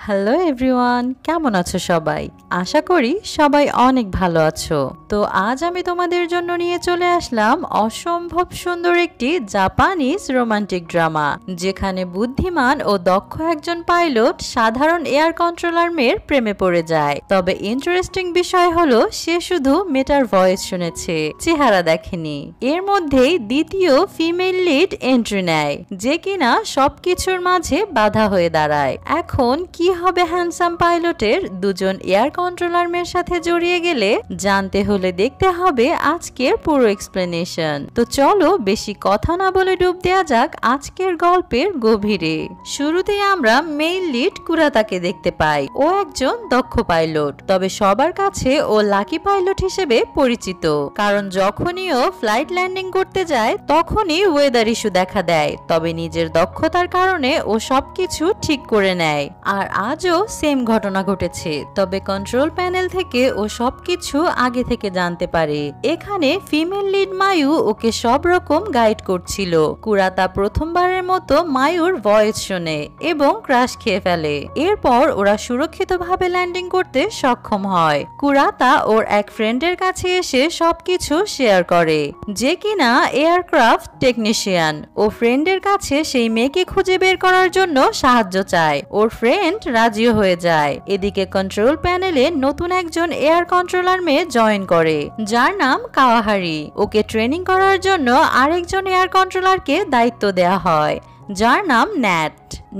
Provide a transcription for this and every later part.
Hello everyone, কেমন আছো সবাই? আশা করি সবাই অনেক ভালো আছো। তো আজ আমি তোমাদের জন্য নিয়ে চলে আসলাম অসম্ভব সুন্দর একটি জাপানিজ রোমান্টিক ড্রামা, যেখানে বুদ্ধিমান ও দক্ষ একজন পাইলট সাধারণ এয়ার কন্ট্রোলার মেয়ের প্রেমে পড়ে যায়। তবে ইন্টারেস্টিং বিষয় হলো সে শুধু মেটার ভয়েস শুনেছে, চেহারা দেখেনি। এর মধ্যেই দ্বিতীয় ফিমেল লিড এন্ট্রি নেয়, যে কিনা সবকিছুর মাঝে বাধা হয়ে দাঁড়ায়। এখন কি হবে হ্যান্ডসাম পাইলটের দুজন এয়ার কন্ট্রোলার মেয়ের সাথে জড়িয়ে গেলে? জানতে হলে দেখতে হবে আজকের পুরো এক্সপ্লেনেশন। তো চলো বেশি কথা না বলে ডুব দেওয়া যাক আজকের গল্পের গভীরে। শুরুতেই আমরা মেইন লিড কুরাতাকে দেখতে পাই। ও একজন দক্ষ পাইলট, তবে সবার কাছে ও লাকি পাইলট হিসেবে পরিচিত, কারণ যখনই ও ফ্লাইট ল্যান্ডিং করতে যায় তখনই ওয়েদার ইস্যু দেখা দেয়। তবে নিজের দক্ষতার কারণে ও সবকিছু ঠিক করে নেয়। আর আজও সেম ঘটনা ঘটেছে, তবে কন্ট্রোল প্যানেল থেকে ও সবকিছু আগে থেকে জানতে পারে। এখানে ফিমেল লিড মায়ু ওকে সব রকম গাইড করছিল। কুরাতা প্রথমবারের মতো মায়ুর ভয়েস শোনে এবং ক্রাশ খেয়ে ফেলে। এরপর ওরা সুরক্ষিতভাবে ল্যান্ডিং করতে সক্ষম হয়। কুরাতা ওর এক ফ্রেন্ডের কাছে এসে সবকিছু শেয়ার করে, যে কিনা এয়ারক্রাফট টেকনিশিয়ান। ও ফ্রেন্ডের কাছে সেই মেয়েকে খুঁজে বের করার জন্য সাহায্য চায়। ওর ফ্রেন্ড রাজিও হয়ে যায়। এদিকে কন্ট্রোল প্যানেলে নতুন একজন এয়ার কন্ট্রোলার মেয়ে জয়েন করে, যার নাম কাওয়াহারি। ওকে ট্রেনিং করার জন্য আরেকজন এয়ার কন্ট্রোলারকে দায়িত্ব দেয়া হয়, যার নাম ন্যাট।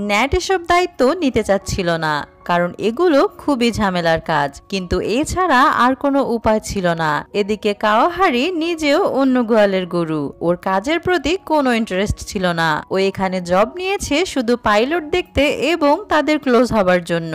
ন্যাট এসব দায়িত্ব নিতে চাচ্ছিল না, কারণ এগুলো খুবই ঝামেলার কাজ, কিন্তু এছাড়া আর কোনো উপায় ছিল না। এদিকে কাওয়াহারি নিজেও অন্য গোয়ালের গরু, ওর কাজের প্রতি কোনো ইন্টারেস্ট ছিল না। ও এখানে জব নিয়েছে শুধু পাইলট দেখতে এবং তাদের ক্লোজ হবার জন্য।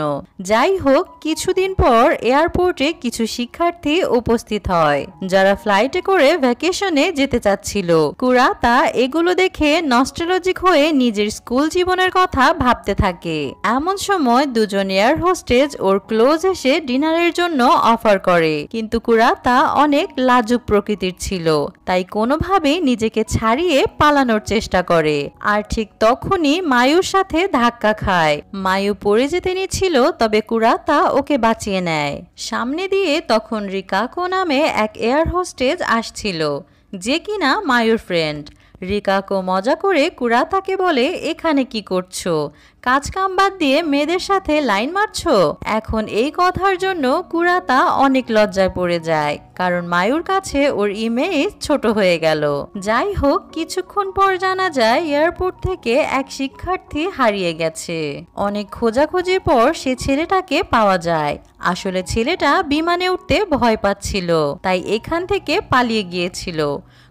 যাই হোক, কিছুদিন পর এয়ারপোর্টে কিছু শিক্ষার্থী উপস্থিত হয়, যারা ফ্লাইটে করে ভ্যাকেশনে যেতে চাচ্ছিল। কুরাতা এগুলো দেখে নস্টালজিক হয়ে নিজের স্কুল জীবনের কথা ভাবতে থাকে। এমন সময় দুজন এয়ার হোস্টেজ ওর ক্লোজ এসে ডিনারের জন্য অফার করে, কিন্তু কুরাতা অনেক লাজুক প্রকৃতির ছিল, তাই কোনোভাবেই নিজেকে ছাড়িয়ে পালানোর চেষ্টা করে। আর ঠিক তখনই মায়ুর সাথে ধাক্কা খায়। মায়ু পড়ে যেতে নিচ্ছিল, তবে কুরাতা ওকে বাঁচিয়ে নেয়। সামনে দিয়ে তখন রিকাকো নামে এক এয়ার হোস্টেজ আসছিল, যে কিনা মায়ুর ফ্রেন্ড। রিকাকো মজা করে কুরাতাকে বলে, এখানে কি করছো? কাজ কাম বাদ দিয়ে মেয়েদের সাথে লাইন মারছো? এখন এই কথার জন্য কুরাতা অনেক লজ্জায় পড়ে যায়, কারণ মায়ুর কাছে ওর ইমেজ ছোট হয়ে গেল। যাই হোক, কিছুক্ষণ পর জানা যায় এয়ারপোর্ট থেকে এক শিক্ষার্থী হারিয়ে গেছে। অনেক খোঁজাখুঁজির পর সে ছেলেটাকে পাওয়া যায়। আসলে ছেলেটা বিমানে উঠতে ভয় পাচ্ছিল, তাই এখান থেকে পালিয়ে গিয়েছিল।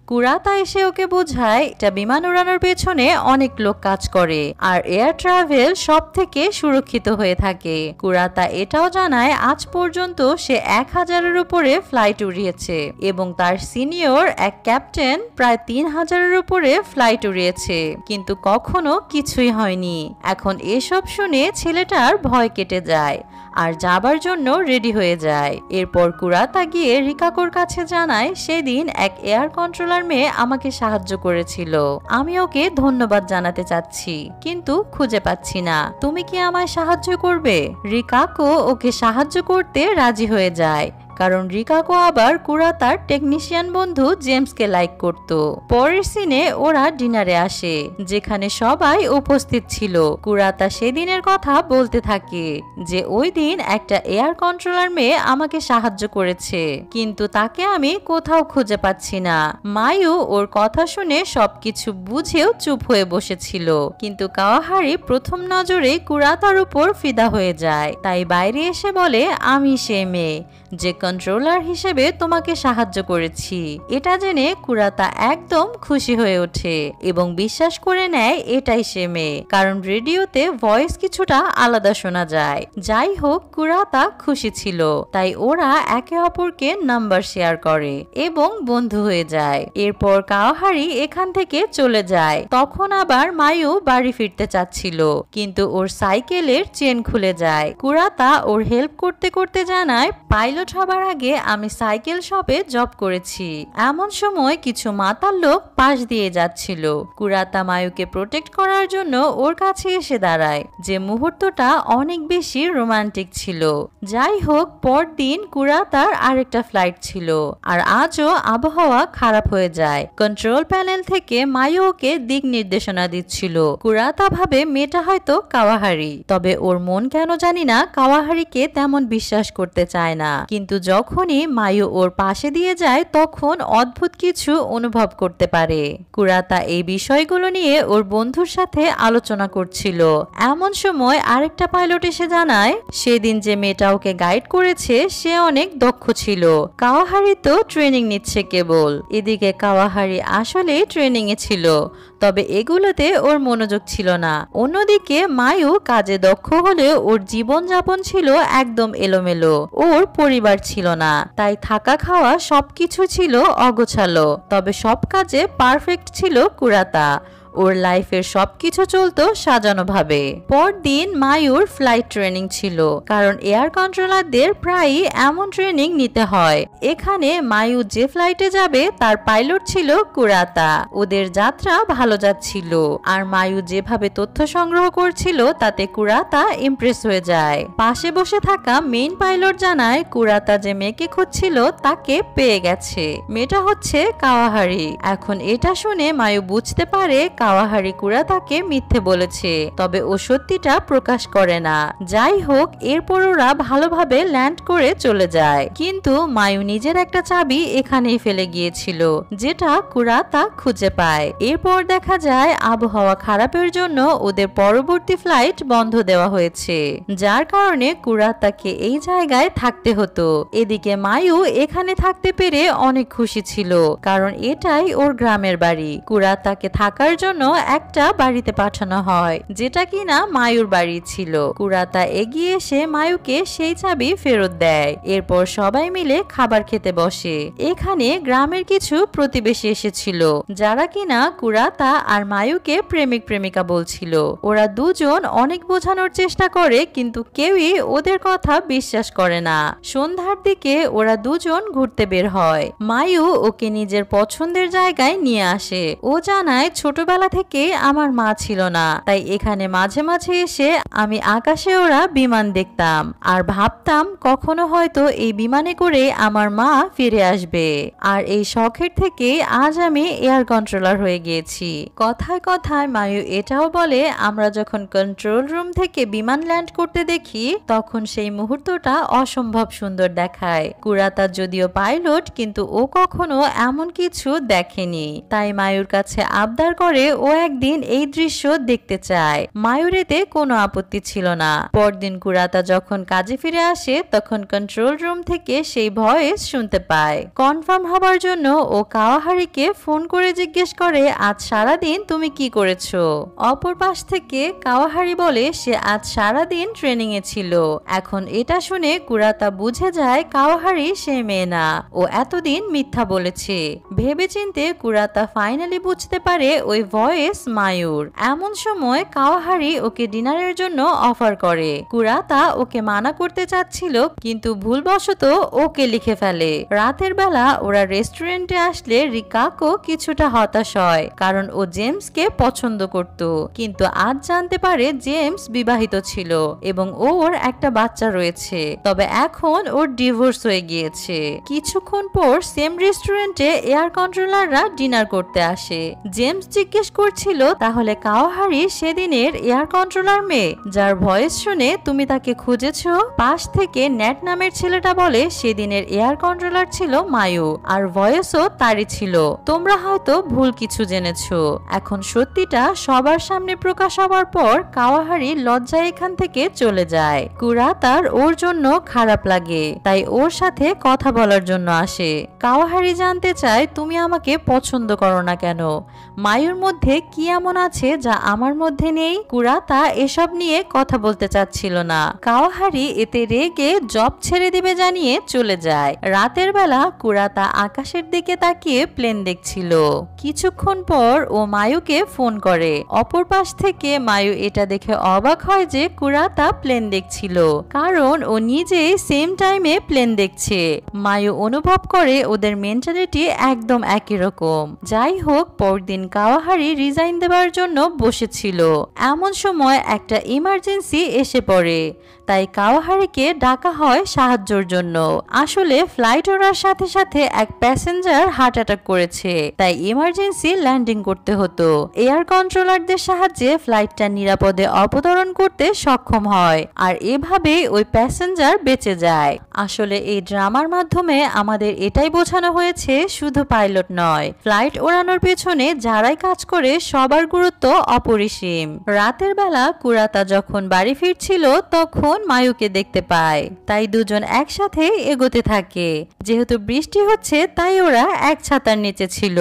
কুরাতা এসে ওকে বোঝায় এটা বিমান উড়ানোর পেছনে অনেক লোক কাজ করে, আর এয়ার ট্রাভেল সব থেকে সুরক্ষিত হয়ে থাকে। কুরাতা এটাও জানায় আজ পর্যন্ত সে 1000-এর উপরে ফ্লাইট উড়িয়েছে এবং তার সিনিয়র এক ক্যাপ্টেন প্রায় 3000-এর উপরে ফ্লাইট উড়িয়েছে, কিন্তু কখনো কিছুই হয়নি। এখন এসব শুনে ছেলেটার ভয় কেটে যায় আর যাবার জন্য রেডি হয়ে যায়। এরপর কুরাতা গিয়ে রিকাকোর কাছে জানায়, সেদিন এক এয়ার কন্ট্রোলার মেয়ে আমাকে সাহায্য করেছিল, আমি ওকে ধন্যবাদ জানাতে চাচ্ছি, কিন্তু খুঁজে পাচ্ছি না। তুমি কি আমায় সাহায্য করবে? রিকাকো ওকে সাহায্য করতে রাজি হয়ে যায়, কারণ রিকাকো আবার কুরাতার টেকনিশিয়ান বন্ধু জেমসকে লাইক করত। পরের সিনে ওরা ডিনারে আসে, যেখানে সবাই উপস্থিত ছিল। কুরাতা সেদিনের কথা বলতে থাকে যে ওই দিন একটা এয়ার কন্ট্রোলার মেয়ে আমাকে সাহায্য করেছে, কিন্তু তাকে আমি কোথাও খুঁজে পাচ্ছি না। মায়ু ওর কথা শুনে সবকিছু বুঝেও চুপ হয়ে বসেছিল, কিন্তু কাওয়াহারি প্রথম নজরে কুরাতার উপর ফিদা হয়ে যায়। তাই বাইরে এসে বলে, আমি সে মেয়ে যে কন্ট্রোলার হিসেবে তোমাকে সাহায্য করেছি। এটা জেনে কুরাতা একদম খুশি হয়ে ওঠে এবং বিশ্বাস করে নেয় এটাই সে মেয়ে, কারণ রেডিওতে ভয়েস কিছুটা আলাদা শোনা যায়। যাই হোক, কুরাতা খুশি ছিল, তাই ওরা একে অপরকে নাম্বার শেয়ার করে এবং বন্ধু হয়ে যায়। এরপর কাওয়াহারি এখান থেকে চলে যায়। তখন আবার মায়ু বাড়ি ফিরতে চাচ্ছিল, কিন্তু ওর সাইকেলের চেন খুলে যায়। কুরাতা ওর হেল্প করতে করতে জানায় পাইলট হবার বিয়ের আগে আমি সাইকেল শপে জব করেছি। এমন সময় কিছু মাতাল লোক পাশ দিয়ে যাচ্ছিল। কুরাতা মায়ুকে প্রোটেক্ট করার জন্য ওর কাছে এসে দাঁড়ায়, যে মুহূর্তটা অনেক বেশি রোমান্টিক ছিল। যাই হোক, পরদিন কুরাতার আরেকটা ফ্লাইট ছিল, আর আজও আবহাওয়া খারাপ হয়ে যায়। কন্ট্রোল প্যানেল থেকে মায়ু ওকে দিক নির্দেশনা দিচ্ছিল। কুরাতা ভাবে মেয়েটা হয়তো কাওয়াহারি, তবে ওর মন কেন জানি না কাওয়াহারিকে তেমন বিশ্বাস করতে চায় না। কিন্তু যখনই মায়ু ওর পাশে দিয়ে যায় তখন অদ্ভুত কিছু অনুভব করতে পারে। কুরাতা এই বিষয়গুলো নিয়ে ওর বন্ধুর সাথে আলোচনা করছিল। এমন সময় আরেকটা পাইলট এসে জানায় সেদিন যে মেয়েটা ওকে গাইড করেছে সে অনেক দক্ষ ছিল। কাওয়াহারি তো ট্রেনিং নিচ্ছে কেবল। এদিকে কাওয়াহারি আসলে ট্রেনিং এ ছিল, তবে এগুলোতে ওর মনোযোগ ছিল না। অন্যদিকে মায়ু কাজে দক্ষ হলেও ওর জীবনযাপন ছিল একদম এলোমেলো। ওর পরিবার ছিল না, তাই থাকা খাওয়া সবকিছু ছিল অগোছালো। তবে সব কাজে পারফেক্ট ছিল কুরাতা। ওর লাইফের সবকিছু চলতো সাজানো ভাবে। পরদিন মায়ুর ফ্লাইট ট্রেনিং ছিল, কারণ এয়ার কন্ট্রোলারদের প্রায়ই এমন ট্রেনিং নিতে হয়। এখানে মায়ু যে ফ্লাইটে যাবে তার পাইলট ছিল কুরাতা। ওদের যাত্রা ভালো যাচ্ছিল, আর মায়ু যেভাবে তথ্য সংগ্রহ করছিল তাতে কুরাতা ইমপ্রেস হয়ে যায়। পাশে বসে থাকা মেইন পাইলট জানায় কুরাতা যে মেয়েকে খুঁজছিল তাকে পেয়ে গেছে। মেয়েটা হচ্ছে কাওয়াহারি। এখন এটা শুনে মায়ু বুঝতে পারে কাওয়াহারি কুরাতাকে মিথ্যে বলেছে, তবে ও সত্যিটা প্রকাশ করে না। যাই হোক, এরপর ওরা ভালোভাবে ল্যান্ড করে চলে যায়। কিন্তু মায়ু নিজের একটা চাবি এখানেই ফেলে গিয়েছিল, যেটা কুরাতা খুঁজে পায়। এরপর দেখা যায় আবহাওয়া খারাপের জন্য ওদের পরবর্তী ফ্লাইট বন্ধ দেওয়া হয়েছে, যার কারণে কুরাতাকে এই জায়গায় থাকতে হতো। এদিকে মায়ু এখানে থাকতে পেরে অনেক খুশি ছিল, কারণ এটাই ওর গ্রামের বাড়ি। কুরাতাকে থাকার জন্য একটা বাড়িতে পাঠানো হয়, যেটা কিনা মায়ুর বাড়ি ছিল। কুরাতা এগিয়ে এসে মায়ুকে সেই চাবি ফেরত দেয়। এরপর সবাই মিলে খাবার খেতে বসে। এখানে গ্রামের কিছু প্রতিবেশী এসেছিল, যারা কিনা কুরাতা আর মায়ুকে প্রেমিক প্রেমিকা বলছিল। ওরা দুজন অনেক বোঝানোর চেষ্টা করে, কিন্তু কেউই ওদের কথা বিশ্বাস করে না। সন্ধ্যার দিকে ওরা দুজন ঘুরতে বের হয়। মায়ু ওকে নিজের পছন্দের জায়গায় নিয়ে আসে। ও জানায় ছোটবেলা থেকে আমার মা ছিল না, তাই এখানে মাঝে মাঝে এসে আমি আকাশে ওরা বিমান দেখতাম আর ভাবতাম কখনো হয়তো এই বিমানে করে আমার মা ফিরে আসবে। আর এই শখের থেকে আজ আমি এয়ার কন্ট্রোলার হয়ে গিয়েছি। কথায় কথায় মায়ু এটাও বলে আমরা যখন কন্ট্রোল রুম থেকে বিমান ল্যান্ড করতে দেখি তখন সেই মুহূর্তটা অসম্ভব সুন্দর দেখায়। কুরাতা যদিও পাইলট, কিন্তু ও কখনো এমন কিছু দেখেনি, তাই মায়ুর কাছে আবদার করে ও একদিন এই দৃশ্য দেখতে চায়। মায়ুর এতে কোনো আপত্তি ছিল না। পরদিন কুরাতা যখন কাজে ফিরে আসে তখন কন্ট্রোল রুম থেকে সেই ভয়েস শুনতে পায়। কনফার্ম হবার জন্য ও কাওয়াহারিকে ফোন করে জিজ্ঞেস করে আজ সারাদিন তুমি কি করেছো। অপর পাশ থেকে কাওয়াহারি বলে সে আজ সারাদিন ট্রেনিং এ ছিল। এখন এটা শুনে কুরাতা বুঝে যায় কাওয়াহারি সে মেয়ে না, ও এতদিন মিথ্যা বলেছে। ভেবেচিন্তে কুরাতা ফাইনালি বুঝতে পারে ওই ভয়েস মায়ুর। এমন সময় কাওয়াহারি ওকে ডিনারের জন্য অফার করে। কুরাতা ওকে মানা করতে চাচ্ছিল, কিন্তু ভুলবশত ওকে লিখে ফেলে। রাতের বেলা ওরা রেস্টুরেন্টে আসলে রিকাকো কিছুটা হতাশ হয়, কারণ ও জেমসকে পছন্দ করত। কিন্তু আজ জানতে পারে জেমস বিবাহিত ছিল এবং ওর একটা বাচ্চা রয়েছে, তবে এখন ওর ডিভোর্স হয়ে গিয়েছে। কিছুক্ষণ পর সেম রেস্টুরেন্টে এয়ার কন্ট্রোলাররা ডিনার করতে আসে। জেমস জিজ্ঞেস করছিল তাহলে কাওয়াহারি সেদিনের এয়ার কন্ট্রোলার মেয়ে যার ভয়েস শুনে তুমি তাকে খুঁজেছো। পাশ থেকে নেট নামের ছেলেটা বলে সেদিনের এয়ার কন্ট্রোলার ছিল মায়ু, আর ভয়েসও তারই ছিল। তোমরা হয়তো ভুল কিছু জেনেছো। এখন সত্যিটা সবার সামনে প্রকাশ হবার পর কাওয়াহারি লজ্জায় এখান থেকে চলে যায়। কুরাতার ওর জন্য খারাপ লাগে, তাই ওর সাথে কথা বলার জন্য আসে। কাওয়াহারি জানতে চায় তুমি আমাকে পছন্দ করো না কেন। মায়ুর মধ্যে মধ্যে কি এমন আছে যা আমার মধ্যে নেই? কুরাতা এসব নিয়ে কথা বলতে চাচ্ছিল না। কাওয়াহারি এতে রেগে জব ছেড়ে দিবে জানিয়ে চলে যায়। রাতের বেলা কুরাতা আকাশের দিকে তাকিয়ে প্লেন দেখছিল। কিছুক্ষণ পর ও মায়ুকে ফোন করে। অপর পাশ থেকে মায়ু এটা দেখে অবাক হয় যে কুরাতা প্লেন দেখছিল, কারণ ও নিজেই সেম টাইমে প্লেন দেখছে। মায়ু অনুভব করে ওদের মেন্টালিটি একদম একই রকম। যাই হোক, পরদিন কাওয়াহারি রিজাইন দেবার জন্য বসেছিল। এমন সময় একটা ইমার্জেন্সি এসে পড়ে, তাই কাওয়াহারিকে ডাকা হয় সাহায্যের জন্য। আসলে ফ্লাইট ওড়ার সাথে সাথে এক প্যাসেঞ্জার হার্ট অ্যাটাক করেছে, তাই ইমার্জেন্সি ল্যান্ডিং করতে হতো। এয়ার কন্ট্রোলারদের সাহায্যে ফ্লাইটটা নিরাপদে অবতরণ করতে সক্ষম হয়, আর এভাবেই ওই প্যাসেঞ্জার বেঁচে যায়। আসলে এই ড্রামার মাধ্যমে আমাদের এটাই বোঝানো হয়েছে, শুধু পাইলট নয়, ফ্লাইট ওড়ানোর পেছনে যারাই কাজ করে সবার গুরুত্ব অপরিসীম। রাতের বেলা কুরাতা যখন বাড়ি ফিরছিল তখন মায়ুকে দেখতে পায়, তাই দুজন একসাথে এগোতে থাকে। যেহেতু বৃষ্টি হচ্ছে তাই ওরা এক ছাতার নিচে ছিল।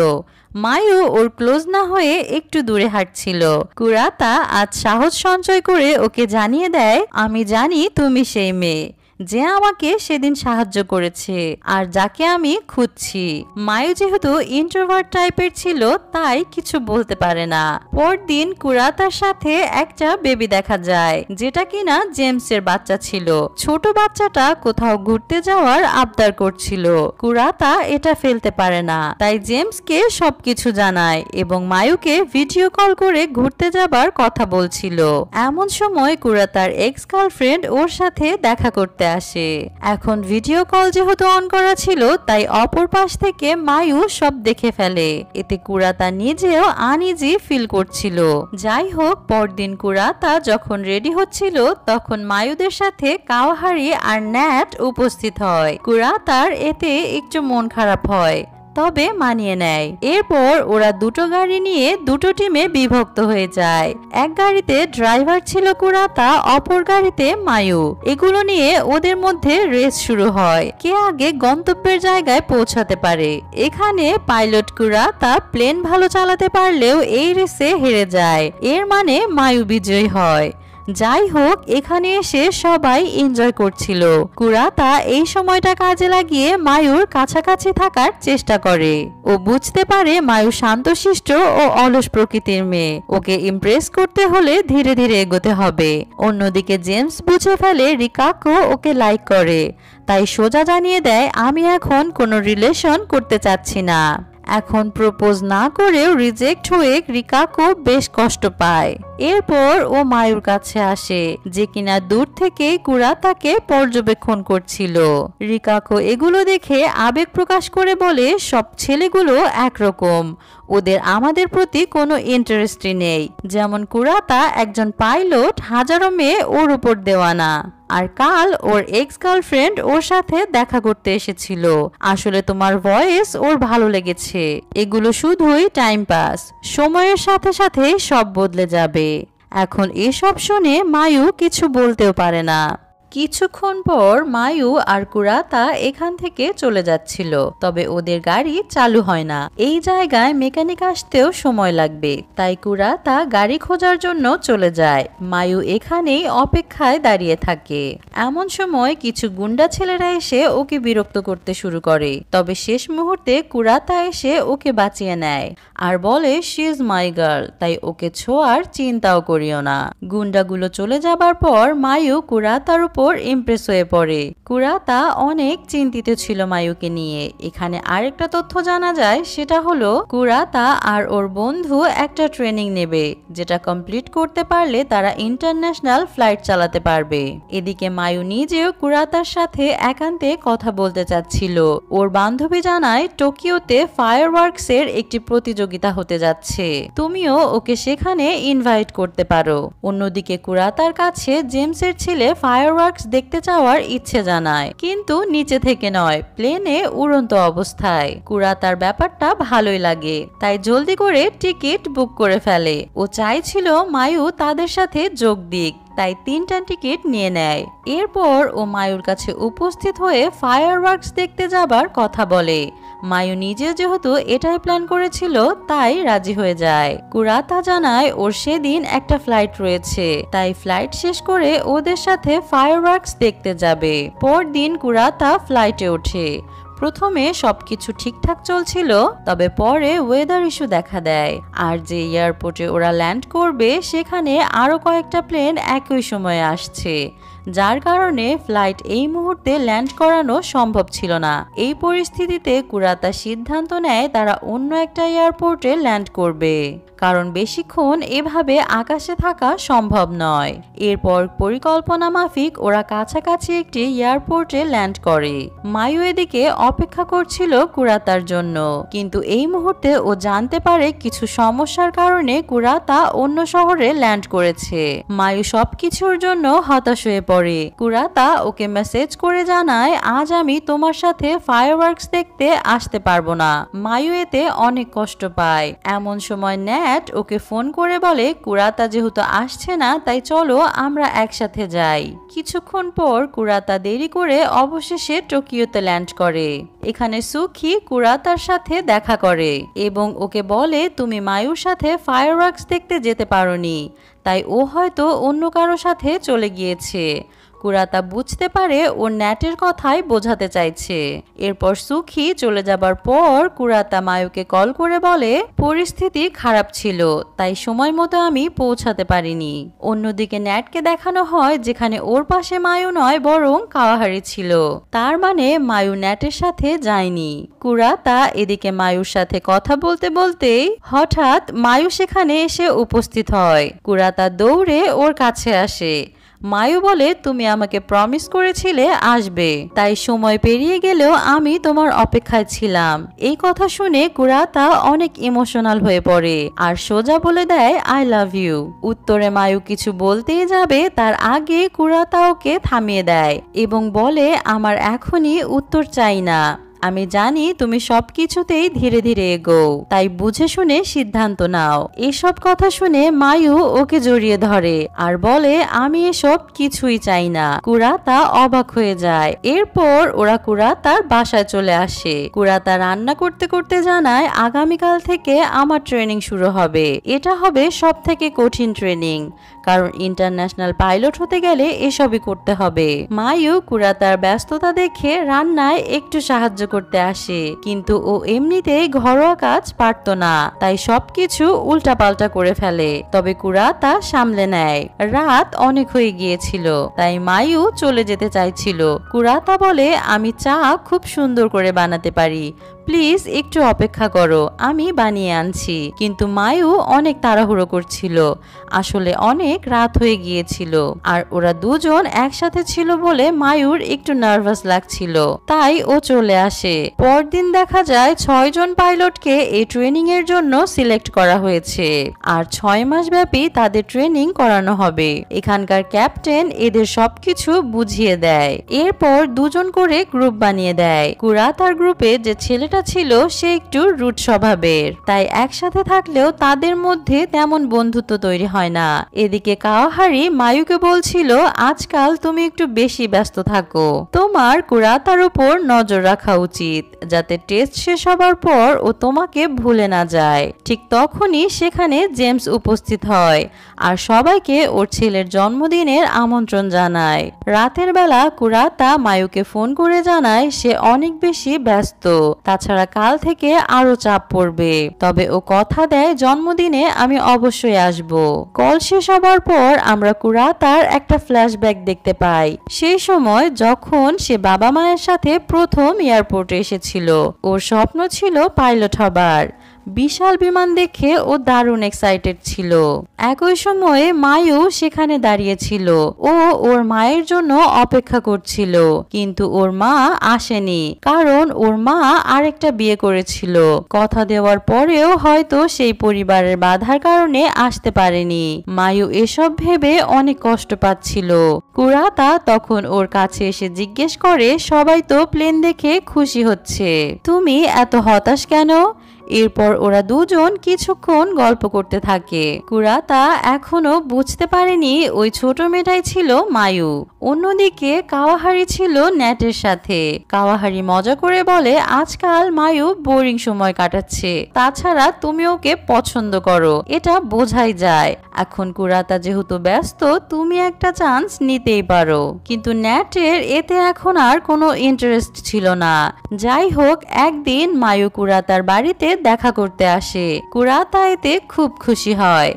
মায়ু ওর ক্লোজ না হয়ে একটু দূরে হাঁটছিল। কুরাতা আজ সাহস সঞ্চয় করে ওকে জানিয়ে দেয়, আমি জানি তুমি সেই মেয়ে যে আমাকে সেদিন সাহায্য করেছে আর যাকে আমি খুঁজছি। মায়ু যেহেতু ইন্ট্রোভার্ট টাইপের ছিল তাই কিছু বলতে পারে না। পরদিন কুরাতার সাথে একটা বেবি দেখা যায়, যেটা কিনা জেমসের বাচ্চা ছিল। ছোট বাচ্চাটা কোথাও ঘুরতে যাওয়ার আবদার করছিল। কুরাতা এটা ফেলতে পারে না, তাই জেমসকে সবকিছু জানায় এবং মায়ুকে ভিডিও কল করে ঘুরতে যাবার কথা বলছিল। এমন সময় কুরাতার এক্স গার্লফ্রেন্ড ওর সাথে দেখা করতে আসে। এখন ভিডিও কল যেহেতু অন করা ছিল তাই অপর পাশ থেকে মায়ু সব দেখে ফেলে। এতে কুরাতা নিজেও আনইজি ফিল করছিল। যাই হোক, পরদিন কুরাতা যখন রেডি হচ্ছিল তখন মায়ুদের সাথে কাওয়াহারি আর ন্যাট উপস্থিত হয়। কুরাতার এতে একটু মন খারাপ হয়, তবে মানিয়ে নেয়। এরপর ওরা দুটো গাড়ি নিয়ে দুটো টিমে বিভক্ত হয়ে যায়। এক গাড়িতে ড্রাইভার ছিল কুরাতা, অপর গাড়িতে মায়ু। এগুলো নিয়ে ওদের মধ্যে রেস শুরু হয়, কে আগে গন্তব্যের জায়গায় পৌঁছাতে পারে। এখানে পাইলট কুরাতা প্লেন ভালো চালাতে পারলেও এই রেসে হেরে যায়, এর মানে মায়ু বিজয়ী হয়। যাই হোক, এখানে এসে সবাই এনজয় করছিল। কুরাতা এই সময়টা কাজে লাগিয়ে মায়ুর কাছাকাছি থাকার চেষ্টা করে। ও বুঝতে পারে মায়ু শান্তশিষ্ট ও অলস প্রকৃতির মেয়ে, ওকে ইমপ্রেস করতে হলে ধীরে ধীরে এগোতে হবে। অন্যদিকে জেমস বুঝে ফেলে রিকাকো ওকে লাইক করে, তাই সোজা জানিয়ে দেয়, আমি এখন কোনো রিলেশন করতে চাচ্ছি না। এখন প্রপোজ না করেও রিজেক্ট হয়ে রিকাকো বেশ কষ্ট পায়। এরপর ও মায়ুর কাছে আসে, যে কিনা দূর থেকেই কুরাতাকে পর্যবেক্ষণ করছিল। রিকাকো এগুলো দেখে আবেগ প্রকাশ করে বলে, সব ছেলেগুলো একরকম, ওদের আমাদের প্রতি কোনো ইন্টারেস্টই নেই। যেমন কুরাতা একজন পাইলট, হাজারো মেয়ে ওর উপর দেওয়ানা। আর কাল ওর এক্স গার্লফ্রেন্ড ওর সাথে দেখা করতে এসেছিল। আসলে তোমার ভয়েস ওর ভালো লেগেছে। এগুলো শুধুই টাইম পাস, সময়ের সাথে সাথে সব বদলে যাবে। এখন এসব শুনে মায়ু কিছু বলতেও পারে না। কিছুক্ষণ পর মায়ু আর কুরাতা এখান থেকে চলে যাচ্ছিল, তবে ওদের গাড়ি চালু হয় না। এই জায়গায় মেকানিক আসতেও সময় লাগবে, তাই কুরাতা গাড়ি খোঁজার জন্য চলে যায়। মায়ু এখানেই অপেক্ষায় দাঁড়িয়ে থাকে। এমন সময় কিছু গুন্ডা ছেলেরা এসে ওকে বিরক্ত করতে শুরু করে, তবে শেষ মুহূর্তে কুরাতা এসে ওকে বাঁচিয়ে নেয় আর বলে শি ইজ মাই গার্ল, তাই ওকে ছোঁয়ার চিন্তাও করিও না। গুন্ডাগুলো চলে যাবার পর মায়ু কুরাতার উপর ইমপ্রেস হয়ে পড়ে। কুরাতা অনেক চিন্তিত ছিল মায়ুকে নিয়ে। এখানে আরেকটা তথ্য জানা যায়, সেটা হলো কুরাতা আর ওর বন্ধু একটা ট্রেনিং নেবে, যেটা কমপ্লিট করতে পারলে তারা ইন্টারন্যাশনাল ফ্লাইট চালাতে পারবে। এদিকে মায়ু নিজেও কুরাতার সাথে একান্তে কথা বলতে চাচ্ছিল। ওর বান্ধবী জানায় টোকিওতে ফায়ারওয়ার্কস এর একটি প্রতিযোগিতা হতে যাচ্ছে, তুমিও ওকে সেখানে ইনভাইট করতে পারো। অন্যদিকে কুরাতার কাছে জেমসের ছেলে ফায়ারওয়ার্কস দেখতে যাওয়ার ইচ্ছে জানায়, কিন্তু নিচে থেকে নয়, প্লেনে উড়ন্ত অবস্থায়। কুরাতার ব্যাপারটা ভালোই লাগে, তাই জলদি করে টিকিট বুক করে ফেলে। ও চাইছিল মায়ু তাদের সাথে যোগ দিক, তাই 3টা টিকিট নিয়ে নেয়। এরপর ও মায়ুর কাছে উপস্থিত হয়ে ফায়ারওয়ার্কস দেখতে যাবার কথা বলে। মায়ু নিজে যেহেতু এটাই প্ল্যান করেছিল তাই রাজি হয়ে যায়। কুরাতা জানায় ওর সেদিন একটা ফ্লাইট রয়েছে, তাই ফ্লাইট শেষ করে ওদের সাথে ফায়ারওয়ার্কস দেখতে যাবে। পরদিন কুরাতা ফ্লাইটে ওঠে। প্রথমে সবকিছু ঠিকঠাক চলছিল, তবে পরে ওয়েদার ইস্যু দেখা দেয়। আর যে এয়ারপোর্টে ওরা ল্যান্ড করবে সেখানে আরো কয়েকটা প্লেন একই সময়ে আসছে, যার কারণে ফ্লাইট এই মুহূর্তে ল্যান্ড করানো সম্ভব ছিল না। এই পরিস্থিতিতে কুরাতা সিদ্ধান্ত নেয় তারা অন্য একটা এয়ারপোর্টে ল্যান্ড করবে, কারণ বেশিক্ষণ এভাবে আকাশে থাকা সম্ভব নয়। এরপর পরিকল্পনা মাফিক ওরা কাছাকাছি একটি এয়ারপোর্টে ল্যান্ড করে। মায়ু এদিকে অপেক্ষা করছিল কুরাতার জন্য, কিন্তু এই মুহূর্তে ও জানতে পারে কিছু সমস্যার কারণে কুরাতা অন্য শহরে ল্যান্ড করেছে। মায়ু সবকিছুর জন্য হতাশ হয়ে পড়ে। কুরাতা ওকে মেসেজ করে জানায়, আজ আমি তোমার সাথে ফায়ারওয়ার্কস দেখতে আসতে পারবো না। মায়ু এতে অনেক কষ্ট পায়। এমন সময় ন্যাট ওকে ফোন করে বলে কুরাতা যেহেতু আসছে না, তাই চলো আমরা একসাথে যাই। কিছুক্ষণ পর কুরাতা দেরি করে অবশেষে টোকিওতে ল্যান্ড করে। এখানে সুখী কুরাতার সাথে দেখা করে এবং ওকে বলে তুমি মায়ুর সাথে ফায়ারওয়ার্কস দেখতে যেতে পারোনি, তাই ও হয়তো অন্য কারো সাথে চলে গিয়েছে। কুরাতা বুঝতে পারে ও ন্যাটের কথাই বোঝাতে চাইছে। এরপর সুখী চলে যাবার পর কুরাতা মায়ুকে কল করে বলে পরিস্থিতি খারাপ ছিল, তাই সময় মতো আমি পৌঁছাতে পারিনি। অন্যদিকে ন্যাটকে দেখানো হয় যেখানে ওর পাশে মায়ু নয় বরং কাওয়াহারি ছিল, তার মানে মায়ু ন্যাটের সাথে যায়নি। কুরাতা এদিকে মায়ুর সাথে কথা বলতে বলতেই হঠাৎ মায়ু সেখানে এসে উপস্থিত হয়। কুরাতা দৌড়ে ওর কাছে আসে। মায়ু বলে তুমি আমাকে প্রমিস করেছিলে আসবে, তাই সময় পেরিয়ে গেলেও আমি তোমার অপেক্ষায় ছিলাম। এই কথা শুনে কুরাতা অনেক ইমোশনাল হয়ে পড়ে আর সোজা বলে দেয় আই লাভ ইউ। উত্তরে মায়ু কিছু বলতেই যাবে তার আগে কুরাতা ওকে থামিয়ে দেয় এবং বলে আমার এখনই উত্তর চাই না, আমি জানি তুমি সবকিছুতেই ধীরে ধীরে এগোও, তাই বুঝে শুনে সিদ্ধান্ত নাও। এসব কথা শুনে মায়ু ওকে জড়িয়ে ধরে আর বলে আমি এসব কিছুই চাই না। কুরাতা অবাক হয়ে যায়। এরপর ওরা কুরাতার বাসায় চলে আসে। কুরাতা রান্না করতে করতে জানায় আগামীকাল থেকে আমার ট্রেনিং শুরু হবে। এটা হবে সব থেকে কঠিন ট্রেনিং, কারণ ইন্টারন্যাশনাল পাইলট হতে গেলে এসবই করতে হবে। মায়ু কুরাতার ব্যস্ততা দেখে রান্নায় একটু সাহায্য করতে আসে, কিন্তু ও এমনিতেই ঘরোয়া কাজ পারতো না, তাই সবকিছু উল্টাপাল্টা করে ফেলে। তবে কুরাতা সামলে নেয়। রাত অনেক হয়ে গিয়েছিল, তাই মায়ু চলে যেতে চাইছিল। কুরাতা বলে আমি চা খুব সুন্দর করে বানাতে পারি, প্লিজ একটু অপেক্ষা করো, আমি বানিয়ে আনছি। কিন্তু মায়ু অনেক তাড়াহুড়ো করছিল, আসলে অনেক রাত হয়ে গিয়েছিল আর ওরা দুজন একসাথে ছিল বলে মায়ুর একটু নার্ভাস লাগছিল, তাই ও চলে আসে। পরদিন দেখা যায় 6 জন পাইলটকে এই ট্রেনিং এর জন্য সিলেক্ট করা হয়েছে আর 6 মাস ব্যাপী তাদের ট্রেনিং করানো হবে। এখানকার ক্যাপ্টেন এদের সবকিছু বুঝিয়ে দেয়। এরপর দুজন করে গ্রুপ বানিয়ে দেয়। কুরাতার গ্রুপে যে ছেলেটা ছিল সে একটু রুট স্বভাবের, তাই একসাথে থাকলেও তাদের মধ্যে তেমন বন্ধুত্ব তৈরি হয় না। এদিকে কাওয়াহারি মায়ুকে বলছিল আজকাল তুমি একটু বেশি ব্যস্ত থাকো, তোমার কুরাতার উপর নজর রাখা উচিত যাতে টেস্ট শেষ হবার পর ও তোমাকে ভুলে না যায়। ঠিক তখনই সেখানে জেমস উপস্থিত হয় আর সবাইকে ওর ছেলের জন্মদিনের আমন্ত্রণ জানায়। রাতের বেলা কুরাতা মায়ুকে ফোন করে জানায় সে অনেক বেশি ব্যস্ত, তাছাড়া কাল থেকে আরো চাপ পড়বে, তবে ও কথা দেয় জন্মদিনে আমি অবশ্যই আসব। কল শেষ হবার পর আমরা কুরাতার একটা ফ্ল্যাশব্যাক দেখতে পাই। সেই সময় যখন সে বাবা মায়ের সাথে প্রথম এয়ারপোর্টে এসেছিল, ওর স্বপ্ন ছিল পাইলট হবার। বিশাল বিমান দেখে ও দারুণ এক্সাইটেড ছিল। একই সময়ে মায়ু সেখানে দাঁড়িয়েছিল, ও ওর মায়ের জন্য অপেক্ষা করছিল, কিন্তু ওর মা আসেনি কারণ ওর মা আরেকটা বিয়ে করেছিল। কথা দেওয়ার পরেও হয়তো সেই পরিবারের বাধার কারণে আসতে পারেনি। মায়ু এসব ভেবে অনেক কষ্ট পাচ্ছিল। কুরাতা তখন ওর কাছে এসে জিজ্ঞেস করে সবাই তো প্লেন দেখে খুশি হচ্ছে, তুমি এত হতাশ কেন? এরপর ওরা দুজন কিছুক্ষণ গল্প করতে থাকে। কুরাতা এখনো বুঝতে পারেনি ওই ছোট মেয়েটাই ছিল মায়ু। অন্যদিকে কাওয়াহারি ছিল ন্যাটের সাথে। কাওয়াহারি মজা করে বলে, আজকাল মায়ু বোরিং সময় কাটাচ্ছে, তাছাড়া তুমি ওকে পছন্দ করো, এটা বোঝাই যায়। এখন কুরাতা যেহেতু ব্যস্ত, তুমি একটা চান্স নিতেই পারো। কিন্তু ন্যাটের এতে এখন আর কোনো ইন্টারেস্ট ছিল না। যাই হোক, একদিন মায়ু কুরাতার বাড়িতে দেখা করতে আসে। কুরাতা এতে খুব খুশি হয়।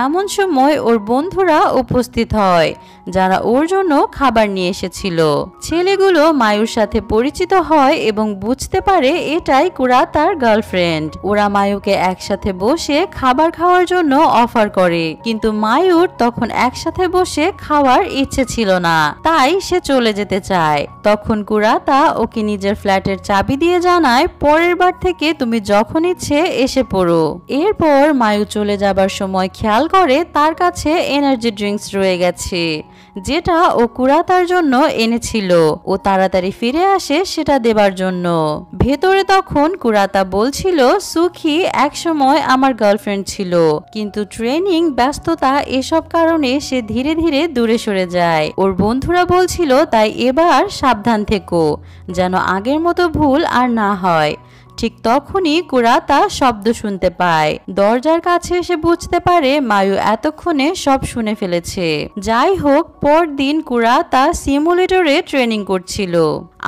এমন সময় ওর বন্ধুরা উপস্থিত হয়, যারা ওর জন্য খাবার নিয়ে এসেছিল। ছেলেগুলো মায়ুর সাথে পরিচিত হয় এবং বুঝতে পারে এটাই কুরাতার গার্লফ্রেন্ড। ওরা মায়ুকে একসাথে বসে খাবার খাওয়ার জন্য অফার করে, কিন্তু মায়ুর তখন একসাথে বসে খাওয়ার ইচ্ছে ছিল না, তাই সে চলে যেতে চায়। তখন কুরাতা ওকে নিজের ফ্ল্যাটের চাবি দিয়ে জানায়, পরের বার থেকে তুমি যখন ইচ্ছে এসে পড়ো। এরপর মায়ু চলে যাবার সময় খেয়াল করে তার কাছে এনার্জি ড্রিঙ্কস রয়ে গেছে, যেটা ও কুরাতার জন্য এনেছিল। ও তাড়াতাড়ি ফিরে আসে সেটা দেবার জন্য। ভেতরে তখন কুরাতা বলছিল, সুখী একসময় আমার গার্লফ্রেন্ড ছিল, কিন্তু ট্রেনিং, ব্যস্ততা এসব কারণে সে ধীরে ধীরে দূরে সরে যায়। ওর বন্ধুরা বলছিল, তাই এবার সাবধান থেকো, যেন আগের মতো ভুল আর না হয়। ঠিক তখনই কুরাতা শব্দ শুনতে পায়। দরজার কাছে এসে বুঝতে পারে মায়ু এতক্ষণে সব শুনে ফেলেছে। যাই হোক, পরদিন কুরাতা সিমুলেটরে ট্রেনিং করছিল।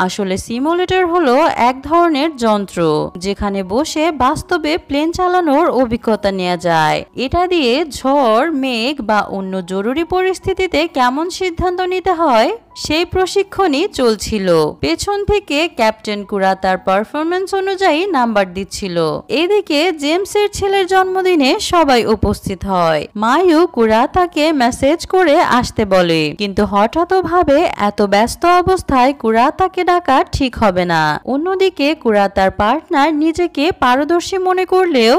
আসলে সিমুলেটর হলো এক ধরনের যন্ত্র, যেখানে বসে বাস্তবে প্লেন চালানোর অভিজ্ঞতা নেওয়া যায়। এটা দিয়ে ঝড়, মেঘ বা অন্য জরুরি পরিস্থিতিতে কেমন সিদ্ধান্ত নিতে হয় সেই প্রশিক্ষণই চলছিল। পেছন থেকে ক্যাপ্টেন কুরাতার পারফরমেন্স অনুযায়ী নাম্বার দিচ্ছিল। এদিকে জেমসের ছেলের জন্মদিনে সবাই উপস্থিত হয়। মায়ু কুরাতাকে মেসেজ করে আসতে বলে, কিন্তু হঠাৎ ভাবে এত ব্যস্ত অবস্থায় কুরাতাকে ডাকা ঠিক হবে না। অন্যদিকে কুরাতার পার্টনার নিজেকে পারদর্শী মনে করলেও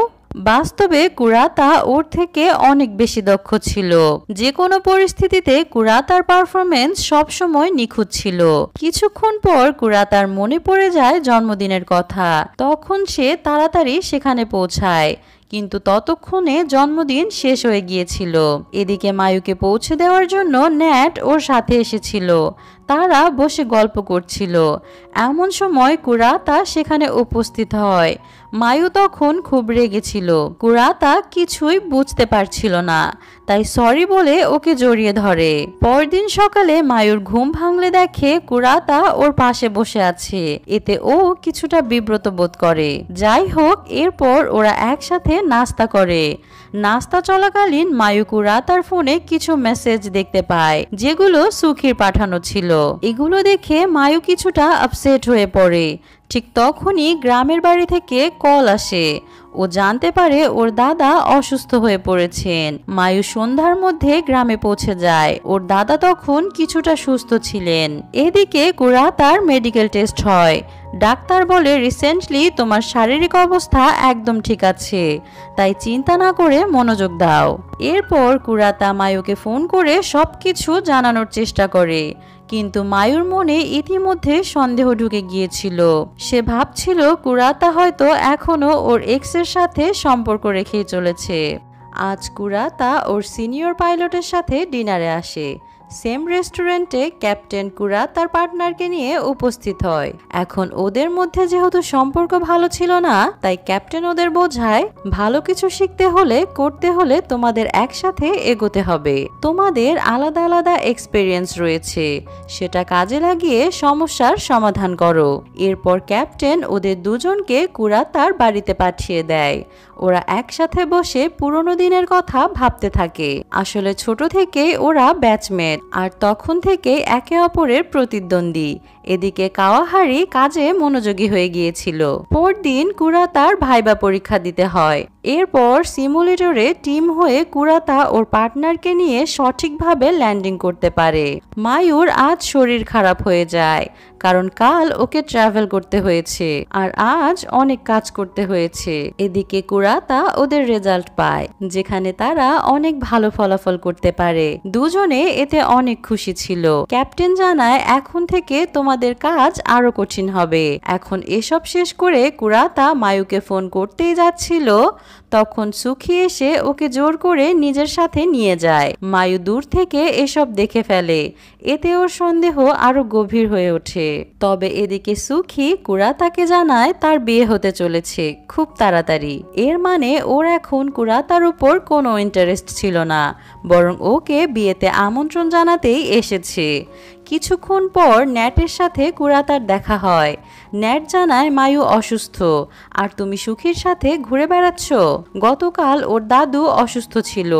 বাস্তবে কুরাতা ওর থেকে অনেক বেশি দক্ষ ছিল। যে কোনো পরিস্থিতিতে কুরাতার পারফরমেন্স সবসময় নিখুঁত ছিল। কিছুক্ষণ পর কুরাতার মনে পড়ে যায় জন্মদিনের কথা। তখন সে তাড়াতাড়ি সেখানে পৌঁছায়, কিন্তু ততক্ষণে জন্মদিন শেষ হয়ে গিয়েছিল। এদিকে মায়ুকে পৌঁছে দেওয়ার জন্য ন্যাট ওর সাথে এসেছিল। তারা বসে গল্প করছিল। এমন সময় কুরাতা সেখানে উপস্থিত হয়। মায়ু তখন খুব রেগেছিল। কুরাতা কিছুই বুঝতে পারছিল না, তাই সরি বলে ওকে জড়িয়ে ধরে। পরদিন সকালে মায়ুর ঘুম ভাঙলে দেখে কুরাতা ওর পাশে বসে আছে। এতে ও কিছুটা বিব্রত বোধ করে। যাই হোক, এরপর ওরা একসাথে নাস্তা করে। নাস্তা চলাকালীন মায়ু কুরাতার ফোনে কিছু মেসেজ দেখতে পায়, যেগুলো সুখীর পাঠানো ছিল। এগুলো দেখে মায়ু কিছুটা আপসেট হয়ে পড়ে। ঠিক তখনই গ্রামের বাড়ি থেকে কল আসে। ও জানতে পারে ওর দাদা অসুস্থ হয়ে পড়েছেন। মায়ু সন্ধ্যার মধ্যে গ্রামে পৌঁছে যায়। ওর দাদা তখন কিছুটা সুস্থ ছিলেন। এদিকে কুরাতার মেডিকেল টেস্ট হয়। ডাক্তার বলে, রিসেন্টলি তোমার শারীরিক অবস্থা একদম ঠিক আছে, তাই চিন্তা না করে মনোযোগ দাও। এরপর কুরাতা মায়ুকে ফোন করে সবকিছু জানানোর চেষ্টা করে, কিন্তু মায়ুর মনে ইতিমধ্যে সন্দেহ ঢুকে গিয়েছিল। সে ভাবছিল কুরাতা হয়তো এখনো ওর এক্সের সাথে সম্পর্ক রেখেই চলেছে। আজ কুরাতা ওর সিনিয়র পাইলটের সাথে ডিনারে আসে। সেম রেস্টুরেন্টে ক্যাপ্টেন কুরাতার পার্টনারকে নিয়ে উপস্থিত হয়। এখন ওদের মধ্যে যেহেতু সম্পর্ক ভালো ছিল না, তাই ক্যাপ্টেন ওদের বোঝায়, ভালো কিছু শিখতে হলে, করতে হলে তোমাদের একসাথে এগোতে হবে। তোমাদের আলাদা আলাদা এক্সপেরিয়েন্স রয়েছে, সেটা কাজে লাগিয়ে সমস্যার সমাধান করো। এরপর ক্যাপ্টেন ওদের দুজনকে কুরাতার বাড়িতে পাঠিয়ে দেয়। ওরা একসাথে বসে পুরনো দিনের কথা ভাবতে থাকে। আসলে ছোট থেকেই ওরা ব্যাচমেট, আর তখন থেকে একে অপরের প্রতিদ্বন্দ্বী। এদিকে কাওয়াহারি কাজে মনোযোগী হয়ে গিয়েছিল। পরদিন কুরাতার ভাইবা পরীক্ষা দিতে হয়। এরপর সিমুলেটরে টিম হয়ে কুরাতা ওর পার্টনারকে নিয়ে সঠিকভাবে ল্যান্ডিং করতে পারে। মায়ুর আজ শরীর খারাপ হয়ে যায়, কারণ কাল ওকে ট্রাভেল করতে হয়েছে আর আজ অনেক কাজ করতে হয়েছে। এদিকে কুরাতা ওদের রেজাল্ট পায়, যেখানে তারা অনেক ভালো ফলাফল করতে পারে। দুজনে এতে অনেক খুশি ছিল। ক্যাপ্টেন জানায়, এখন থেকে তোমাদের কাজ আরো কঠিন হবে। এখন এসব শেষ করে কুরাতা মায়ুকে ফোন করতেই যাচ্ছিল, তখন সুখী এসে ওকে জোর করে নিজের সাথে নিয়ে যায়। মায়ু দূর থেকে এসব দেখে ফেলে, এতে ওর সন্দেহ আরো গভীর হয়ে ওঠে। তবে এদিকে সুখী কুরাতাকে জানায় তার বিয়ে হতে চলেছে খুব তাড়াতাড়ি। এর মানে ওর এখন কুরাতার উপর কোনো ইন্টারেস্ট ছিল না, বরং ওকে বিয়েতে আমন্ত্রণ জানাতেই এসেছে। কিছুক্ষণ পর ন্যাটের সাথে কুরাতার দেখা হয়। ন্যাট জানায় মায়ু অসুস্থ আর তুমি সুখীর সাথে ঘুরে বেড়াচ্ছ। গতকাল ওর দাদু অসুস্থ ছিল,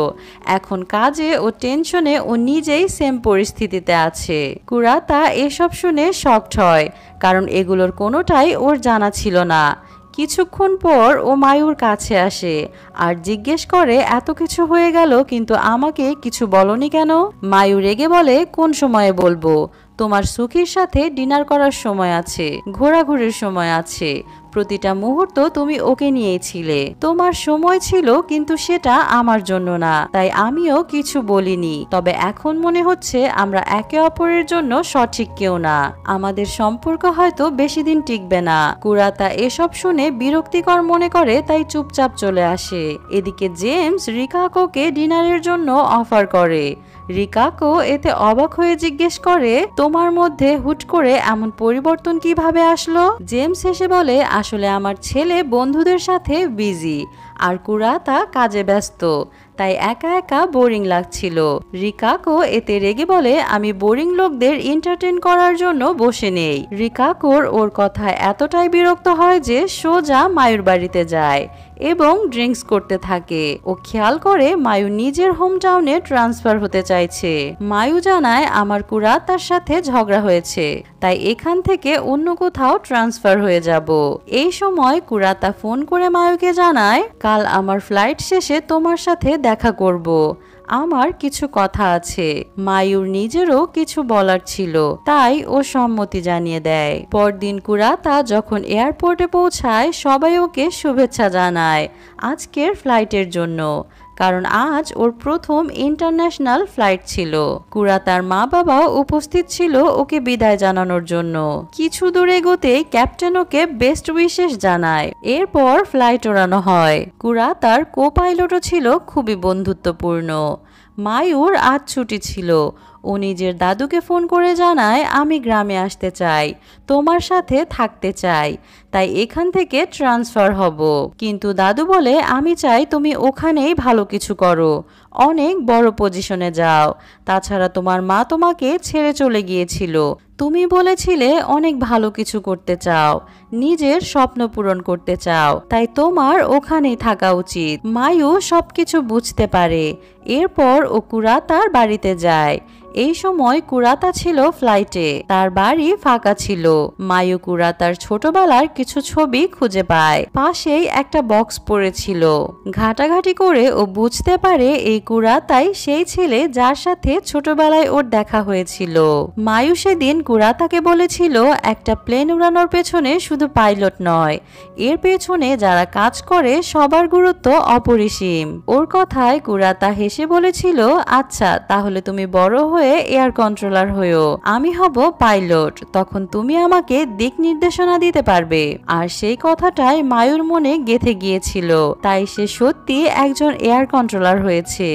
এখন কাজে ও টেনশনে ও নিজেই সেম পরিস্থিতিতে আছে। কুরাতা এসব শুনে শকড হয়, কারণ এগুলোর কোনোটাই ওর জানা ছিল না। কিছুক্ষণ পর ও মায়ুর কাছে আসে আর জিজ্ঞেস করে, এত কিছু হয়ে গেল কিন্তু আমাকে কিছু বলনি কেন? মায়ু রেগে বলে, কোন সময়ে বলবো? তোমার সুখীর সাথে ডিনার করার সময় আছে, ঘোরাঘুরির সময় আছে, প্রতিটা মুহূর্ত তুমি ওকে নিয়েছিলে। তোমার সময় ছিল, কিন্তু সেটা আমার জন্য না, তাই আমিও কিছু বলিনি। তবে এখন মনে হচ্ছে আমরা একে অপরের জন্য সঠিক কেউ না, আমাদের সম্পর্ক হয়তো বেশি দিন টিকবে না। কুরাতা এসব শুনে বিরক্তিকর মনে করে, তাই চুপচাপ চলে আসে। এদিকে জেমস রিকাকোকে ডিনারের জন্য অফার করে। রিকাকো এতে অবাক হয়ে জিজ্ঞেস করে, তোমার মধ্যে হুট করে এমন পরিবর্তন কিভাবে আসলো? জেমস হেসে বলে, আসলে আমার ছেলে বন্ধুদের সাথে বিজি আর কুরাতা কাজে ব্যস্ত, তাই একা একা বোরিং লাগছিল। রিকাকো এতে রেগে বলে, আমি বোরিং লোকদের এন্টারটেইন করার জন্য বসে নেই। রিকাকোর ওর কথায় এতটাই বিরক্ত হয় যে সোজা মায়ুর বাড়িতে যায় এবং ড্রিঙ্কস করতে থাকে। ও খেয়াল করে মায়ু নিজের হোম টাউনে ট্রান্সফার হতে চাইছে। মায়ু জানায়, আমার কুরাতার সাথে ঝগড়া হয়েছে, তাই এখান থেকে অন্য কোথাও ট্রান্সফার হয়ে যাব। এই সময় কুরাতা ফোন করে মায়ুকে জানায়, কাল আমার ফ্লাইট শেষে তোমার সাথে দেখা করব, আমার কিছু কথা আছে। মায়ুর নিজেরও কিছু বলার ছিল, তাই ও সম্মতি জানিয়ে দেয়। পরদিন কুরাতা যখন এয়ারপোর্টে পৌঁছায়, সবাই ওকে শুভেচ্ছা জানায় আজকের ফ্লাইটের জন্য, কারণ আজ ওর প্রথম ইন্টারন্যাশনাল ফ্লাইট ছিল। কুরাতার মা বাবাও উপস্থিত ছিল ওকে বিদায় জানানোর জন্য। কিছু দূর এগোতেই ক্যাপ্টেন ওকে বেস্ট উইশেস জানায়। এরপর ফ্লাইট ওড়ানো হয়। কুরাতার কো পাইলটও ছিল খুবই বন্ধুত্বপূর্ণ। মায়ুর আজ ছুটি ছিল। ও নিজের দাদুকে ফোন করে জানায়, আমি গ্রামে আসতে চাই, তোমার সাথে থাকতে চাই, তাই এখান থেকে ট্রান্সফার হব। কিন্তু দাদু বলে, আমি চাই তুমি ওখানেই ভালো কিছু করো, অনেক বড় পজিশনে যাও। তাছাড়া তোমার মা তোমাকে ছেড়ে চলে গিয়েছিল, তুমি বলেছিলে অনেক ভালো কিছু করতে চাও, নিজের স্বপ্ন পূরণ করতে চাও, তাই তোমার ওখানেই থাকা উচিত। মায়ু সবকিছু বুঝতে পারে। এরপর ও কুরাতার বাড়িতে যায়। এই সময় কুরাতা ছিল ফ্লাইটে, তার বাড়ি ফাঁকা ছিল। মায়ু কুরাতার ছোটবেলার কিছু ছবি খুঁজে পায়, পাশেই একটা বক্স পড়েছিল। ঘাটাঘাটি করে ও বুঝতে পারে এই কুরাতাই সেই ছেলে যার সাথে ছোটবেলায় ওর দেখা হয়েছিল। মায়ু সেদিন কুরাতাকে বলেছিল, একটা প্লেন উড়ানোর পেছনে শুধু পাইলট নয়, এর পেছনে যারা কাজ করে সবার গুরুত্ব অপরিসীম। ওর কথায় কুরাতা হেসে বলেছিল, আচ্ছা তাহলে তুমি বড় হয়ে এয়ার কন্ট্রোলার হয়েও, আমি হব পাইলট, তখন তুমি আমাকে দিক নির্দেশনা দিতে পারবে। আর সেই কথাটাই মায়ুর মনে গেঁথে গিয়েছিল, তাই সে সত্যি একজন এয়ার কন্ট্রোলার হয়েছে।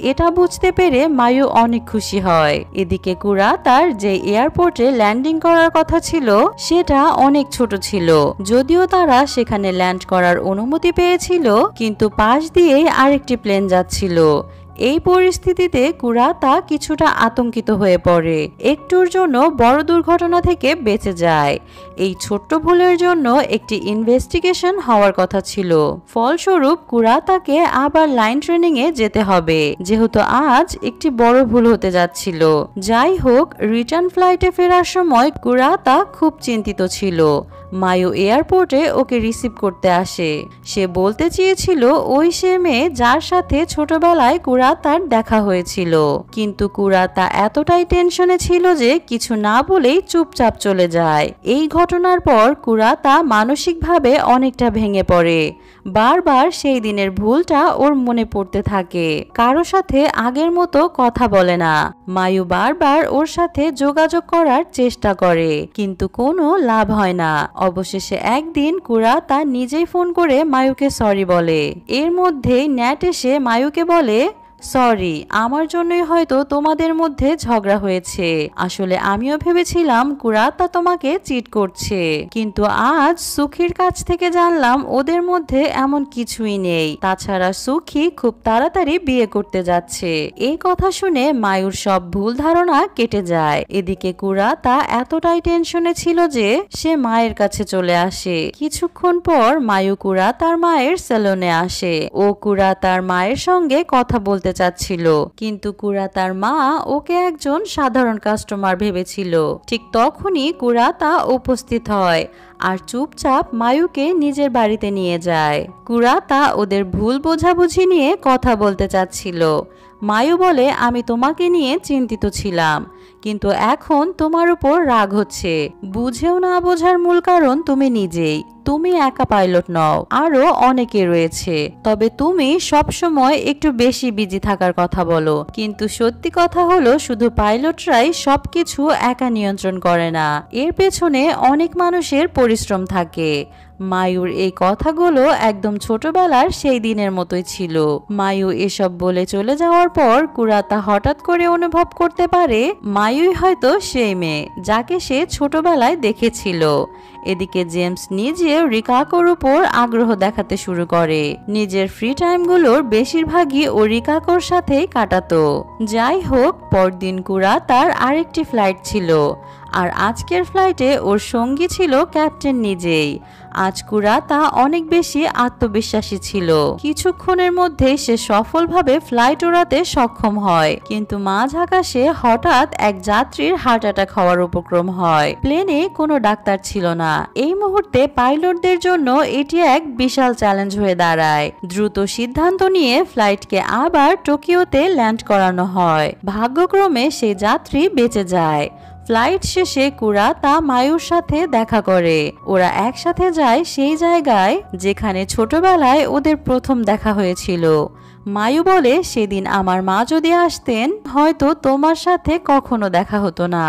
এটা বুঝতে পেরে মায়ু অনেক খুশি হয়। এদিকে কুরাতার যে এয়ারপোর্টে ল্যান্ডিং করার কথা ছিল সেটা অনেক ছোট ছিল, যদিও তারা সেখানে ল্যান্ড করার অনুমতি পেয়েছিল, কিন্তু পাশ দিয়েই আরেকটি প্লেন যাচ্ছিল। এই পরিস্থিতিতে কুরাতা কিছুটা আতঙ্কিত হয়ে পড়ে, একটুর জন্য বড় দুর্ঘটনা থেকে বেঁচে যায়। এই ছোট্ট ভুলের জন্য একটি ইনভেস্টিগেশন হওয়ার কথা ছিল। ফলস্বরূপ কুরাতাকে আবার লাইন ট্রেনিং এ যেতে হবে, যেহেতু আজ একটি বড় ভুল হতে যাচ্ছিল। যাই হোক, রিটার্ন ফ্লাইটে ফেরার সময় কুরাতা খুব চিন্তিত ছিল। মায়ু এয়ারপোর্টে ওকে রিসিভ করতে আসে। সে বলতে চেয়েছিল ওই সে মেয়ে যার সাথে ছোটবেলায় কুরাতার দেখা হয়েছিল, কিন্তু কুরাতা এতটাই টেনশনে ছিল যে কিছু না বলেই চুপচাপ চলে যায়। এই ঘটনার পর কুরাতা মানসিকভাবে অনেকটা ভেঙে পড়ে। বারবার সেই দিনের ভুলটা ওর মনে পড়তে থাকে। কারো সাথে আগের মতো কথা বলে না। মায়ু বারবার ওর সাথে যোগাযোগ করার চেষ্টা করে, কিন্তু কোনো লাভ হয় না। অবশেষে একদিন কুরাতা নিজেই ফোন করে মায়ুকে সরি বলে। এর মধ্যেই ন্যাট এসে মায়ুকে বলে, সরি, আমার জন্যই হয়তো তোমাদের মধ্যে ঝগড়া হয়েছে। আসলে আমিও ভেবেছিলাম কুরাতা তোমাকে চিট করছে, কিন্তু আজ সুখির কাছ থেকে জানলাম ওদের মধ্যে এমন কিছুই নেই। তাছাড়া সুখী খুব তাড়াতাড়ি বিয়ে করতে যাচ্ছে। এই কথা শুনে মায়ুর সব ভুল ধারণা কেটে যায়। এদিকে কুরাতা এতটাই টেনশনে ছিল যে সে মায়ের কাছে চলে আসে। কিছুক্ষণ পর মায়ু কুরাতার মায়ের সেলুনে আসে। ও কুরাতার মায়ের সঙ্গে কথা বলতে চাচ্ছিল, কিন্তু কুরাতার মা ওকে একজন সাধারণ কাস্টমার ভেবেছিল। ঠিক তখনই কুরাতা উপস্থিত হয় আর চুপচাপ মায়ুকে নিজের বাড়িতে নিয়ে যায়। কুরাতা ওদের ভুল বোঝাবুঝি নিয়ে কথা বলতে চাচ্ছিল। মায়ু বলে, আমি তোমাকে নিয়ে চিন্তিত ছিলাম, কিন্তু এখন তোমার উপর রাগ হচ্ছে। বুঝেও না বোঝার মূল কারণ তুমি নিজেই। তুমি একা পাইলট নও, আরো অনেকে রয়েছে। তবে তুমি সবসময় একটু বেশি বিজি থাকার কথা বলো, কিন্তু সত্যি কথা হলো শুধু পাইলটরাই সবকিছু একা নিয়ন্ত্রণ করে না। এর পেছনে অনেক মানুষের পরিশ্রম থাকে। মায়ুর এই কথাগুলো একদম ছোটবেলার সেই দিনের মতোই ছিল। মায়ু এসব বলে চলে যাওয়ার পর কুরাতা হঠাৎ করে অনুভব করতে পারে মায়ুই হয়তো সেই মেয়ে যাকে সে ছোটবেলায় দেখেছিল। এদিকে জেমস নিজেও রিকাকোর উপর আগ্রহ দেখাতে শুরু করে। নিজের ফ্রি টাইমগুলোর বেশিরভাগই ও রিকাকোর সাথেই কাটাতো। যাই হোক, পরদিন কুরাতার আরেকটি ফ্লাইট ছিল, আর আজকের ফ্লাইটে ওর সঙ্গী ছিল ক্যাপ্টেন নিজেই। আজ কুরাতা অনেক বেশি আত্মবিশ্বাসী ছিল। কিছুক্ষণের মধ্যে সে সফলভাবে ফ্লাইট ওড়াতে সক্ষম হয়, কিন্তু মাঝ আকাশে হঠাৎ এক যাত্রীর হার্ট অ্যাটাক হওয়ার উপক্রম হয়। প্লেনে কোনো ডাক্তার ছিল না। এই মুহূর্তে পাইলটদের জন্য এটি এক বিশাল চ্যালেঞ্জ হয়ে দাঁড়ায়। দ্রুত সিদ্ধান্ত নিয়ে ফ্লাইটকে আবার টোকিওতে ল্যান্ড করানো হয়। ভাগ্যক্রমে সেই যাত্রী বেঁচে যায়। ফ্লাইট শেষে কুরাতা মায়ুর সাথে দেখা করে। ওরা একসাথে যায় সেই জায়গায় যেখানে ছোটবেলায় ওদের প্রথম দেখা হয়েছিল। মায়ু বলে, সেদিন আমার মা যদি আসতেন হয়তো তোমার সাথে কখনো দেখা হতো না।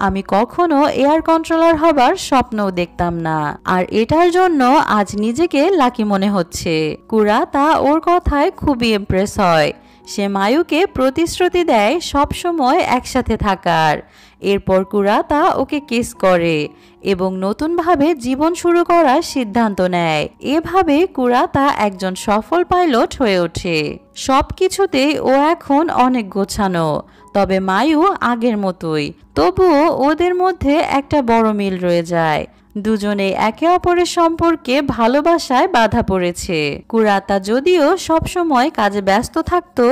আমি কখনো এয়ার কন্ট্রোলার হবার স্বপ্নও দেখতাম না, আর এটার জন্য আজ নিজেকে লাকি মনে হচ্ছে। কুরাতা ওর কথায় খুবই ইমপ্রেস হয়। সে মায়ুকে প্রতিশ্রুতি দেয় সব সময় একসাথে থাকার। এরপর কুরাতা ওকে কিস করে এবং নতুনভাবে জীবন শুরু করার সিদ্ধান্ত নেয়। এভাবে কুরাতা একজন সফল পাইলট হয়ে ওঠে। সবকিছুতেই ও এখন অনেক গোছানো, তবে মায়ু আগের মতোই। তবুও ওদের মধ্যে একটা বড় মিল রয়ে যায়। দুজনেই একে অপরের সম্পর্কে ভালোবাসায় বাধা পড়েছে। কুরাতা যদিও সবসময় কাজে ব্যস্ত থাকতো,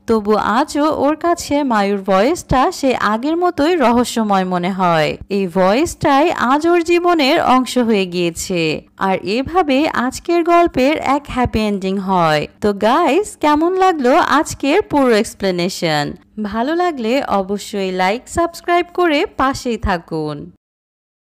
তবু আজও ওর কাছে মায়ুর ভয়েসটা সে আগের মতোই রহস্যময় মনে হয়। এই ভয়েসটাই আজ ওর জীবনের অংশ হয়ে গিয়েছে। আর এভাবে আজকের গল্পের এক হ্যাপি এন্ডিং হয়। তো গাইস, কেমন লাগলো আজকের পুরো এক্সপ্লেনেশন? ভালো লাগলে অবশ্যই লাইক সাবস্ক্রাইব করে পাশেই থাকুন।